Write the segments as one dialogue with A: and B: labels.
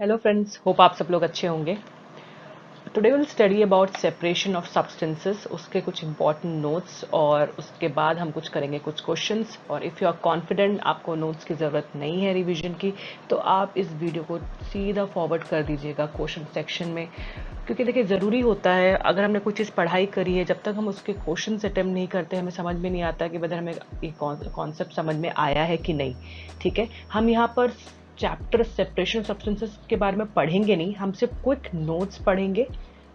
A: Hello friends, hope आप सब लोग अच्छे होंगे। Today will study about separation of substances, उसके कुछ इंपॉर्टेंट नोट्स और उसके बाद हम कुछ करेंगे कुछ क्वेश्चंस। और इफ़ यू आर कॉन्फिडेंट, आपको नोट्स की ज़रूरत नहीं है रिवीजन की, तो आप इस वीडियो को सीधा फॉरवर्ड कर दीजिएगा क्वेश्चन सेक्शन में। क्योंकि देखिए, ज़रूरी होता है, अगर हमने कोई चीज़ पढ़ाई करी है, जब तक हम उसके क्वेश्चन अटेम्प्ट नहीं करते हमें समझ में नहीं आता कि वैसे हमें ये कॉन्सेप्ट समझ में आया है कि नहीं। ठीक है, हम यहाँ पर चैप्टर सेपरेशन सब्सटेंसेस के बारे में पढ़ेंगे नहीं, हम सिर्फ क्विक नोट्स पढ़ेंगे,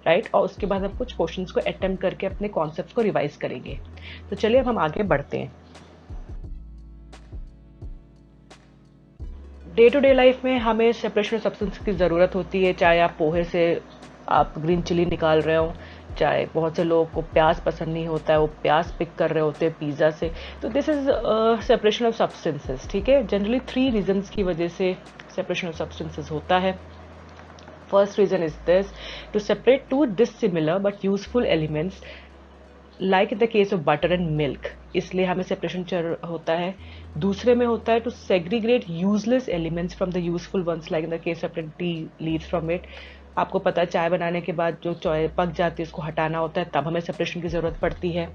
A: राइट। और उसके बाद हम कुछ क्वेश्चंस को अटेम्प्ट करके अपने कॉन्सेप्ट्स को रिवाइज करेंगे। तो चलिए अब हम आगे बढ़ते हैं। डे टू डे लाइफ में हमें सेपरेशन सब्सटेंस की ज़रूरत होती है, चाहे आप पोहे से आप ग्रीन चिली निकाल रहे हो, चाहे बहुत से लोगों को प्याज पसंद नहीं होता है, वो प्याज पिक कर रहे होते हैं पिज़्ज़ा से। तो this is separation of substances. ठीक है, जनरली 3 रीजंस की वजह से सेपरेशन ऑफ सब्सटेंसेस होता है। First reason is this: to separate two dissimilar but useful elements, like in the case of butter and milk, इसलिए हमें सेपरेशन होता है। दूसरे में होता है to segregate useless elements from the useful ones, like in the case of tea leaves from it. आपको पता है, चाय बनाने के बाद जो चाय पक जाती है उसको हटाना होता है, तब हमें सेपरेशन की ज़रूरत पड़ती है।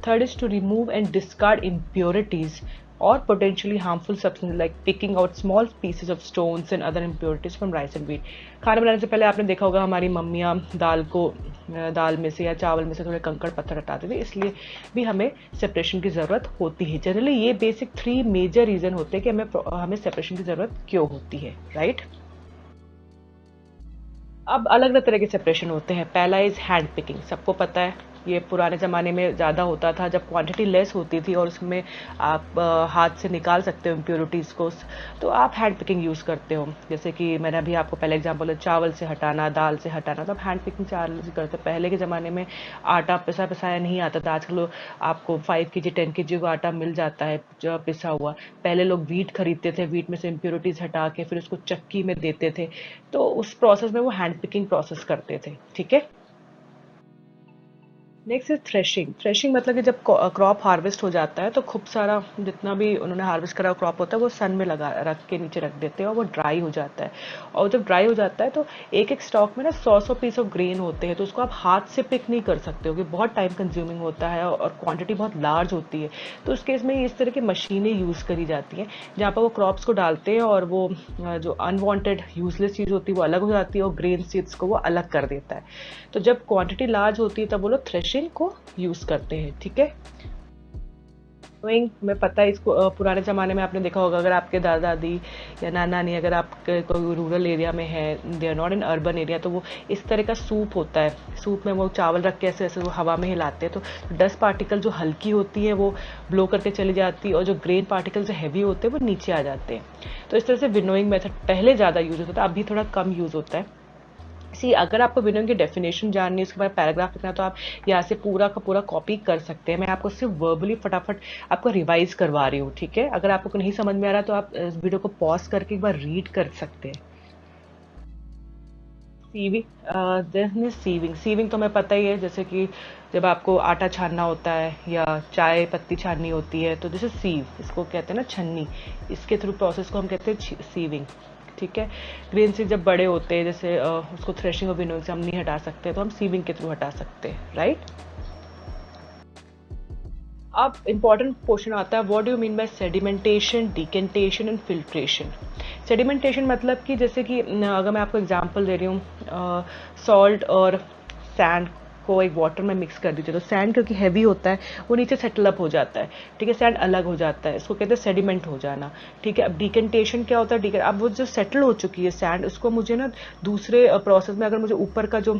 A: Third is to remove and discard impurities or potentially harmful substances, like picking out small pieces of stones and other impurities from rice and wheat. खाना बनाने से पहले आपने देखा होगा हमारी मम्मियाँ दाल में से या चावल में से थोड़े कंकड़ पत्थर हटाते थे, इसलिए भी हमें सेपरेशन की ज़रूरत होती है। जनरली ये बेसिक 3 मेजर रीज़न होते हैं कि हमें सेपरेशन की ज़रूरत क्यों होती है, राइट। अब अलग अलग तरह के सेपरेशन होते हैं। पहला इज हैंड पिकिंग, सबको पता है, ये पुराने ज़माने में ज़्यादा होता था जब क्वांटिटी लेस होती थी और उसमें आप हाथ से निकाल सकते हो इम्प्योरिटीज़ को, तो आप हैंड पिकिंग यूज़ करते हो। जैसे कि मैंने अभी आपको पहले एग्जांपल है, चावल से हटाना, दाल से हटाना, तो आप हैंड पिकिंग चावल से करते हो। पहले के ज़माने में आटा पिसाया नहीं आता था, आजकल आपको 5 kg 10 kg का आटा मिल जाता है जो पिसा हुआ। पहले लोग वीट खरीदते थे, वीट में से इम्प्योरिटीज़ हटा के फिर उसको चक्की में देते थे, तो उस प्रोसेस में वो हैंड पिकिंग प्रोसेस करते थे। ठीक है, नेक्स्ट इज थ्रेशिंग। थ्रेशिंग मतलब कि जब क्रॉप हार्वेस्ट हो जाता है तो खूब सारा जितना भी उन्होंने हार्वेस्ट करा क्रॉप होता है वो सन में लगा रख के नीचे रख देते हैं और वो ड्राई हो जाता है। और जब ड्राई हो जाता है तो एक एक स्टॉक में ना 100 पीस ऑफ ग्रेन होते हैं, तो उसको आप हाथ से पिक नहीं कर सकते हो, क्योंकि बहुत टाइम कंज्यूमिंग होता है और क्वांटिटी बहुत लार्ज होती है। तो उस केस में इस तरह की मशीनें यूज़ करी जाती हैं जहाँ पर वो क्रॉप्स को डालते हैं और वो जो अनवांटेड यूजलेस चीज़ होती है वो अलग हो जाती है और ग्रेन सीड्स को वो अलग कर देता है। तो जब क्वांटिटी लार्ज होती है तब वो लोग थ्रेशिंग को यूज़ करते हैं। ठीक है, विनोइंग में पता है इसको, पुराने ज़माने में आपने देखा होगा, अगर आपके दादा दादी या नाना नानी अगर आपके कोई रूरल एरिया में है, they are not in urban area, तो वो इस तरह का सूप होता है, सूप में वो चावल रख के ऐसे ऐसे वो हवा में हिलाते हैं, तो डस्ट पार्टिकल जो हल्की होती है वो ब्लो करके चली जाती है और जो ग्रेन पार्टिकल जो हैवी होते हैं वो नीचे आ जाते हैं। तो इस तरह से विनोइंग मेथड पहले ज़्यादा यूज़ होता था, अभी थोड़ा कम यूज़ होता है। सी अगर आपको विनोइंग की डेफिनेशन जाननी है, उसके बाद पैराग्राफ लिखना है, तो आप यहाँ से पूरा का पूरा कॉपी कर सकते हैं। मैं आपको सिर्फ वर्बली फटाफट आपको रिवाइज करवा रही हूँ। ठीक है, अगर आपको नहीं समझ में आ रहा तो आप इस वीडियो को पॉज करके एक बार रीड कर सकते हैं। सीविंग, सीविंग सीविंग तो हमें पता ही है, जैसे कि जब आपको आटा छानना होता है या चाय पत्ती छाननी होती है तो दिस इज सीव, इसको कहते हैं ना छन्नी, इसके थ्रू प्रोसेस को हम कहते हैं सीविंग। ठीक है, ग्रेन से जब बड़े होते हैं, जैसे उसको थ्रेशिंग और विनोइंग से हम नहीं हटा सकते, तो हम सीविंग के थ्रू हटा सकते हैं, राइट। अब इंपॉर्टेंट क्वेश्चन आता है, what do you mean by sedimentation, decantation and filtration. Sedimentation मतलब कि जैसे कि अगर मैं आपको एग्जांपल दे रही हूँ, सॉल्ट और सैंड को एक वाटर में मिक्स कर दीजिए, तो सैंड क्योंकि हैवी होता है वो नीचे सेटल अप हो जाता है। ठीक है, सैंड अलग हो जाता है, इसको कहते हैं सेडिमेंट हो जाना। ठीक है, अब डिकेंटेशन क्या होता है, अब वो जो सेटल हो चुकी है सैंड, उसको मुझे ना दूसरे प्रोसेस में, अगर मुझे ऊपर का जो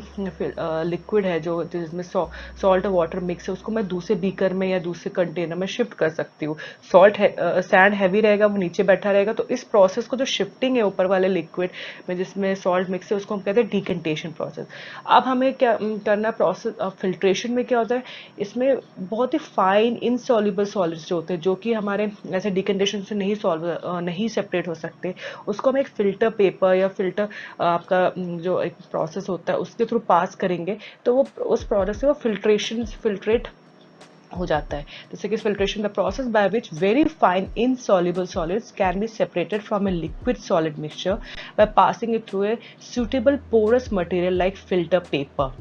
A: लिक्विड है जो जिसमें सॉल्ट और वाटर मिक्स है, उसको मैं दूसरे बीकर में या दूसरे कंटेनर में शिफ्ट कर सकती हूँ। सैंड हैवी रहेगा, वो नीचे बैठा रहेगा, तो इस प्रोसेस को जो शिफ्टिंग है ऊपर वाले लिक्विड में जिसमें सॉल्ट मिक्स है, उसको हम कहते हैं डिकेंटेशन प्रोसेस। अब हमें क्या करना, प्रोसेस फिल्ट्रेशन में क्या होता है, इसमें बहुत ही फाइन इनसॉल्युबल सॉलिड्स जो होते हैं, जो कि हमारे ऐसे डिकेंटेशन से नहीं सेपरेट हो सकते, उसको हम एक फिल्टर पेपर या फिल्टर आपका जो एक प्रोसेस होता है उसके थ्रू पास करेंगे, तो वो उस प्रोडक्ट से वो फिल्ट्रेट हो जाता है. The second is filtration, the process by which very fine insoluble solids can be separated from a liquid solid mixture by passing it through a suitable porous material like filter paper.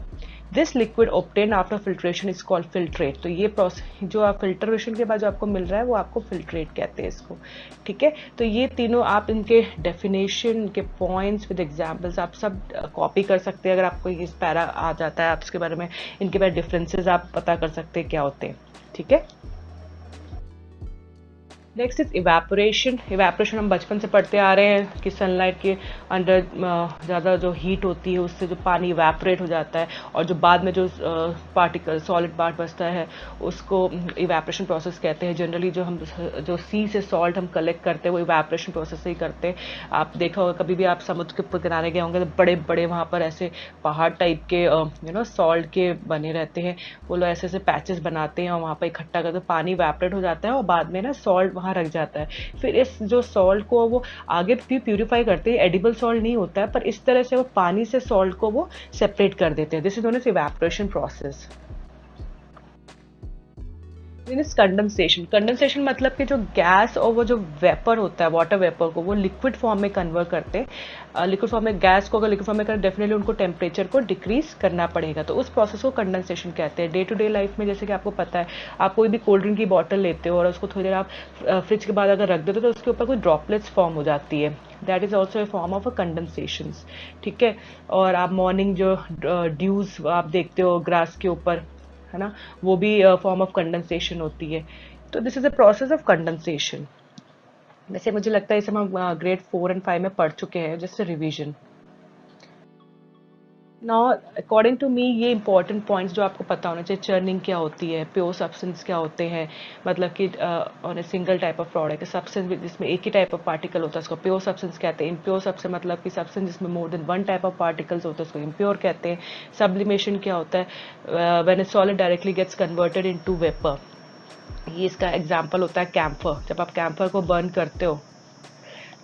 A: This liquid obtained after filtration is called filtrate. तो ये process जो आप filtration के बाद जो आपको मिल रहा है वो आपको फिल्ट्रेट कहते हैं इसको. ठीक है, तो ये तीनों आप इनके डेफिनेशन के पॉइंट्स विद एग्जांपल्स आप सब कॉपी कर सकते हैं. अगर आपको इस पैरा आ जाता है आप इसके बारे में, इनके बारे डिफरेंसेस आप पता कर सकते हैं क्या होते हैं. ठीक है. Next is evaporation. इवेपोरेशन हम बचपन से पढ़ते आ रहे हैं कि सनलाइट के अंडर ज़्यादा जो हीट होती है उससे जो पानी इवेपोरेट हो जाता है और जो बाद में जो पार्टिकल सॉलिड पार्ट बचता है उसको इवेपोरेशन प्रोसेस कहते हैं. जनरली जो सी से सॉल्ट हम कलेक्ट करते हैं वो इवेपोरेशन प्रोसेस से ही करते हैं. आप देखा होगा कभी भी आप समुद्र के किनारे गए होंगे तो बड़े बड़े वहाँ पर ऐसे पहाड़ टाइप के सॉल्ट के बने रहते हैं. वो लोग ऐसे ऐसे पैचेस बनाते हैं और वहाँ पर इकट्ठा करते पानी इवेपोरेट हो जाता है और बाद में ना सॉल्ट वहाँ रख जाता है. फिर इस जो सॉल्ट को वो आगे भी प्यूरिफाई करते हैं. एडिबल सॉल्ट नहीं होता है पर इस तरह से वो पानी से सॉल्ट को वो सेपरेट कर देते हैं. This is known as evaporation process. Condensation. Condensation मतलब कि जो गैस और वो जो वेपर होता है वाटर वेपर को वो लिक्विड फॉर्म में कन्वर्ट करते हैं. लिक्विड फॉर्म में गैस को अगर लिक्विड फॉर्म में करें डेफिनेटली उनको टेम्परेचर को डिक्रीज करना पड़ेगा. तो उस प्रोसेस को कंडेंसेशन कहते हैं. डे टू डे लाइफ में जैसे कि आपको पता है आप कोई भी कोल्ड ड्रिंक की बॉटल लेते हो और उसको थोड़ी देर आप फ्रिज के बाद अगर रख देते हो तो उसके ऊपर कोई ड्रॉपलेट्स फॉर्म हो जाती है. That is also a form of a condensation. ठीक है. और आप मॉर्निंग जो ड्यूज आप देखते हो ग्रास के ऊपर है ना, वो भी फॉर्म ऑफ कंडेंसेशन होती है. तो this is a process of condensation. वैसे मुझे लगता है इसे हम ग्रेड 4 एंड 5 में पढ़ चुके हैं जैसे revision. Now according to me ये इंपॉर्टेंट पॉइंट्स जो आपको पता होना चाहिए. चर्निंग क्या होती है, प्योर सब्सटेंस क्या होते हैं, मतलब कि on a single type of product substance जिसमें एक ही टाइप ऑफ पार्टिकल होता है उसको प्योर सब्सटेंस कहते हैं. इम्प्योर सब्सटेंस मतलब कि सब्सटेंस जिसमें more than one type of particles होते हैं उसको इम्प्योर कहते हैं. सब्लिमेशन क्या होता है, when a solid directly gets converted into vapour. ये इसका एग्जांपल होता है कैम्फर. जब आप कैम्फर को बर्न करते हो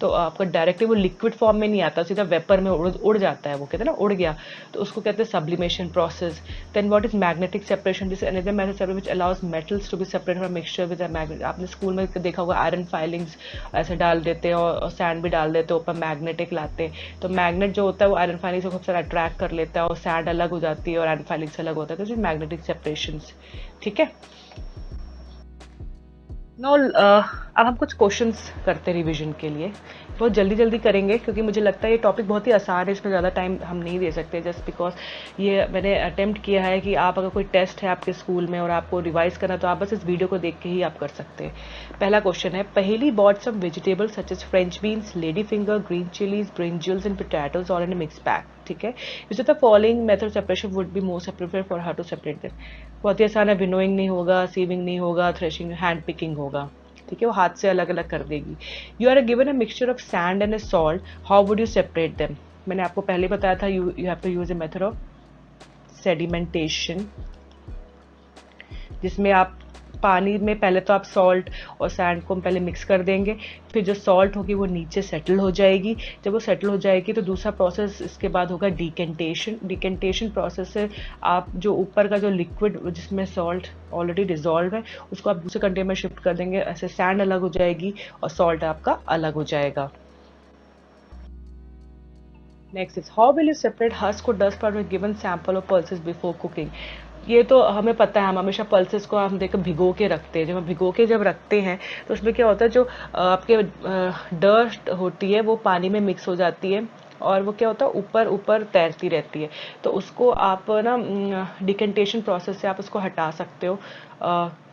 A: तो आपका डायरेक्टली वो लिक्विड फॉर्म में नहीं आता, सीधा वेपर में उड़ जाता है. वो कहते हैं ना उड़ गया, तो उसको कहते हैं sublimation process. Then what is magnetic separation. This another method separate which allows metals to be separated from mixture with a magnet. आपने स्कूल में देखा होगा आयरन फाइलिंग्स ऐसे डाल देते हैं और सैंड भी डाल देते हैं ऊपर, मैग्नेटिक लाते हैं. तो मैग्नेट जो होता है वो आयरन फाइलिंग से खूब सारा अट्रैक्ट कर लेता है और सैंड अलग हो जाती है और आयरन फाइलिंग से अलग होता है. तो दिस इज मैग्नेटिक सेपरेशन. ठीक है. नो अब हम कुछ क्वेश्चंस करते हैं रिवीजन के लिए. बहुत जल्दी जल्दी करेंगे क्योंकि मुझे लगता है ये टॉपिक बहुत ही आसान है, इसमें ज़्यादा टाइम हम नहीं दे सकते. जस्ट बिकॉज ये मैंने अटेम्प्ट किया है कि आप अगर कोई टेस्ट है आपके स्कूल में और आपको रिवाइज करना तो आप बस इस वीडियो को देख के ही आप कर सकते हैं. पहला क्वेश्चन है, पहली bought some vegetables such as French beans, lady finger, green chillies, brinjals and potatoes all in a mix pack. ठीक है. Which the following method separation would be most appropriate for how to separate them. बहुत ही आसान है. Winnowing नहीं होगा, sieving नहीं होगा, थ्रेशिंग, हैंड पिकिंग होगा. ठीक है, वो हाथ से अलग अलग कर देगी. You are given a mixture of sand and a salt, how would you separate them. मैंने आपको पहले बताया था you have to use a method of sedimentation, जिसमें आप पानी में पहले तो आप सॉल्ट और सैंड को पहले मिक्स कर देंगे, फिर जो सॉल्ट होगी वो नीचे सेटल हो जाएगी. जब वो सेटल हो जाएगी तो दूसरा प्रोसेस इसके बाद होगा डिकेंटेशन. डिकेंटेशन प्रोसेस से आप जो ऊपर का जो लिक्विड जिसमें सॉल्ट ऑलरेडी डिजॉल्व है उसको आप दूसरे कंटेनर में शिफ्ट कर देंगे. ऐसे सैंड अलग हो जाएगी और सॉल्ट आपका अलग हो जाएगा. Next is how will you separate husk और dust part with given sample of pulses before cooking. ये तो हमें पता है, हम हमेशा पल्सेस को हम देखो भिगो के रखते हैं. जब हम भिगो के जब रखते हैं तो उसमें क्या होता है, जो आपके डस्ट होती है वो पानी में मिक्स हो जाती है और वो क्या होता है ऊपर ऊपर तैरती रहती है. तो उसको आप ना डिकेंटेशन प्रोसेस से आप उसको हटा सकते हो.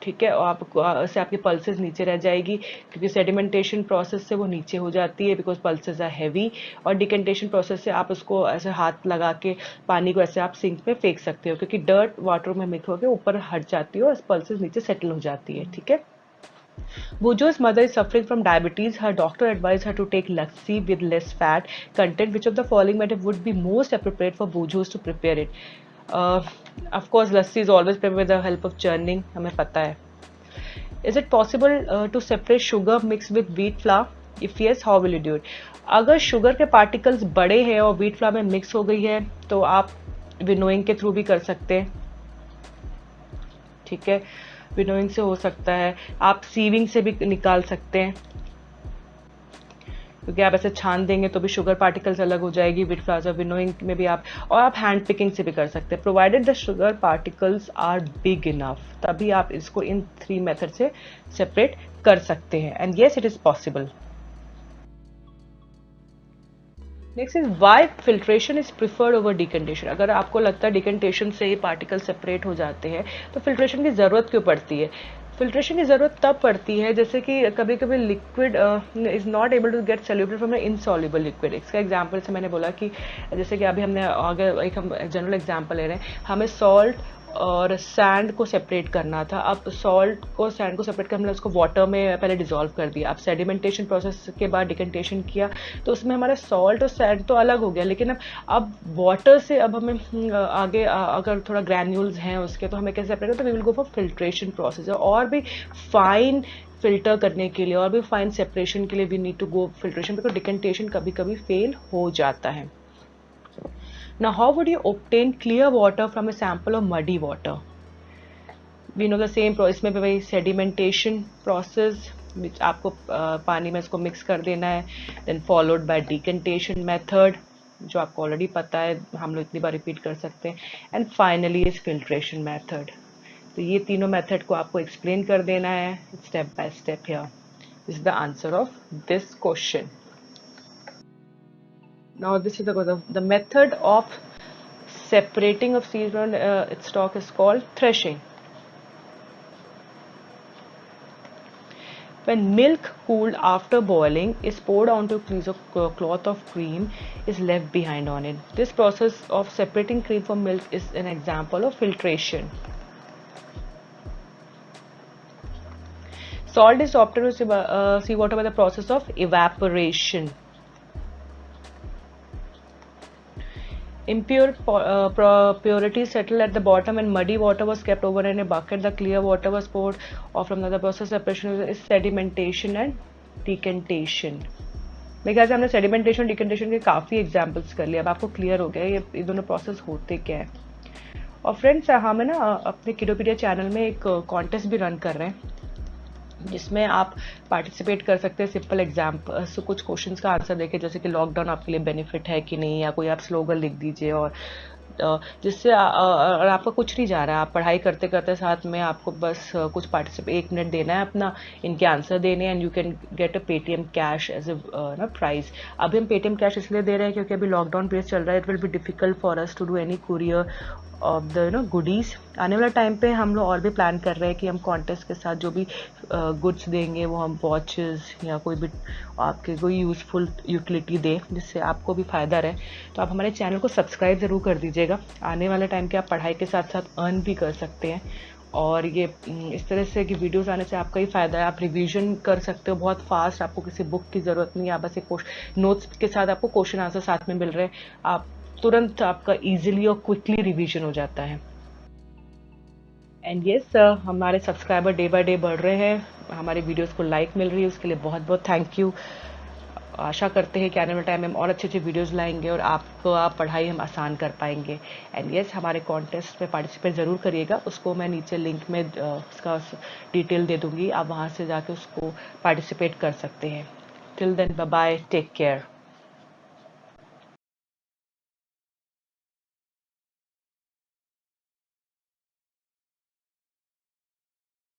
A: ठीक है. और आप से आपकी पल्सेस नीचे रह जाएगी क्योंकि सेडिमेंटेशन प्रोसेस से वो नीचे हो जाती है बिकॉज पल्सेस आर हैवी. और डिकेंटेशन प्रोसेस से आप उसको ऐसे हाथ लगा के पानी को ऐसे आप सिंक में फेंक सकते हो क्योंकि डर्ट वाटर में मिक्स होकर ऊपर हट जाती है और पल्सेस नीचे सेटल हो जाती है. ठीक है. Bujo's mother is suffering from diabetes. Her doctor advised her to take lassi with less fat content. Which of the following method would be most appropriate for Bujo's to prepare it? Uh, of course, lassi is always prepared with the help of churning. हमें पता है. Is it possible to separate sugar mixed with wheat flour? If yes, how will you do it? अगर sugar के particles बड़े हैं और wheat flour में mix हो गई है तो आप विनोइंग के थ्रू भी कर सकते हैं. ठीक है. विनोइंग से हो सकता है, आप सीविंग से भी निकाल सकते हैं, क्योंकि आप ऐसे छान देंगे तो भी शुगर पार्टिकल्स अलग हो जाएगी विद फ्लावर। विनोइंग में भी आप, और आप हैंड पिकिंग से भी कर सकते हैं, provided the sugar particles are big enough, तभी आप इसको इन 3 मेथड से सेपरेट कर सकते हैं। And yes, it is possible. Next is why filtration is preferred over decantation. अगर आपको लगता है डिकंटेशन से ही पार्टिकल सेपरेट हो जाते हैं तो फिल्ट्रेशन की ज़रूरत क्यों पड़ती है? फिल्ट्रेशन की ज़रूरत तब पड़ती है जैसे कि कभी कभी liquid is not able to get soluble from insoluble liquid. इसका एग्जांपल से मैंने बोला कि जैसे कि अभी हमने आगे एक हम जनरल एग्जांपल ले रहे हैं, हमें सॉल्ट और सैंड को सेपरेट करना था। अब सॉल्ट को सैंड को सेपरेट कर हमने उसको वाटर में पहले डिसॉल्व कर दिया, अब सेडिमेंटेशन प्रोसेस के बाद डिकंटेशन किया तो उसमें हमारा सॉल्ट और सैंड तो अलग हो गया, लेकिन अब वाटर से अब हमें आगे अगर थोड़ा ग्रैन्यूल्स हैं उसके तो हमें कैसे सेपरेट करें, तो we will go for filtration process. और भी फाइन फिल्टर करने के लिए और भी फाइन सेपरेशन के लिए we need to go filtration, because decantation कभी कभी फेल हो जाता है। Now, how would you obtain clear water from a sample of muddy water? We know the same process, इसमें भी वही sedimentation process, which आपको पानी में इसको मिक्स कर देना है, then followed by decantation method, जो आपको ऑलरेडी पता है, हम लोग इतनी बार रिपीट कर सकते हैं, and finally is filtration method. तो ये तीनों मेथड को आपको एक्सप्लेन कर देना है step by step. Here this is the answer of this question. Now this is the method of separating of seed from its stalk is called threshing. When milk cooled after boiling is poured onto a piece of cloth of cream is left behind on it. This process of separating cream from milk is an example of filtration. Salt is obtained with seawater by the process of evaporation. Impure purities settled at the bottom and muddy water was kept over in a bucket. The clear water was poured off from the process of separation is sedimentation and decantation. मेरे ख्याल से हमने sedimentation डिकंटेशन के काफ़ी examples कर लिए, अब आपको क्लियर हो गया ये दोनों प्रोसेस होते क्या है। और फ्रेंड्स, हमें ना अपने किडोपीडिया चैनल में एक कॉन्टेस्ट भी रन कर रहे हैं जिसमें आप पार्टिसिपेट कर सकते हैं। सिंपल एग्जाम्पल कुछ क्वेश्चंस का आंसर देके, जैसे कि लॉकडाउन आपके लिए बेनिफिट है कि नहीं, या कोई आप स्लोगन लिख दीजिए, और जिससे और आपका कुछ नहीं जा रहा है, आप पढ़ाई करते करते साथ में आपको बस कुछ पार्टिसिपेट 1 मिनट देना है अपना, इनके आंसर देने, and you can get a Paytm cash as a ना प्राइज। अभी हम पेटीएम कैश इसलिए दे रहे हैं क्योंकि अभी लॉकडाउन पीरियड चल रहा है, it will be difficult for us to do any courier of the goodies. आने वाला टाइम पे हम लोग और भी प्लान कर रहे हैं कि हम कॉन्टेस्ट के साथ जो भी गुड्स देंगे वो हम वॉचेस या कोई भी आपके कोई यूज़फुल यूटिलिटी दें जिससे आपको भी फ़ायदा रहे। तो आप हमारे चैनल को सब्सक्राइब ज़रूर कर दीजिएगा। आने वाले टाइम के आप पढ़ाई के साथ साथ अर्न भी कर सकते हैं, और ये इस तरह से कि वीडियोस आने से आपका ही फ़ायदा है। आप रिवीजन कर सकते हो बहुत फास्ट, आपको किसी बुक की ज़रूरत नहीं है, आप बस एक नोट्स के साथ आपको क्वेश्चन आंसर साथ में मिल रहे हैं, आप तुरंत आपका इजीली और क्विकली रिवीजन हो जाता है। एंड येस, हमारे सब्सक्राइबर डे बाय डे बढ़ रहे हैं, हमारे वीडियोस को लाइक मिल रही है, उसके लिए बहुत बहुत थैंक यू। आशा करते हैं कि आने वाले टाइम में हम और अच्छे अच्छे वीडियोस लाएंगे और आपको आप पढ़ाई हम आसान कर पाएंगे। एंड येस, हमारे कॉन्टेस्ट में पार्टिसिपेट ज़रूर करिएगा, उसको मैं नीचे लिंक में उसका डिटेल दे दूँगी, आप वहाँ से जाके उसको पार्टिसिपेट कर सकते हैं। Till then, bye bye, take care.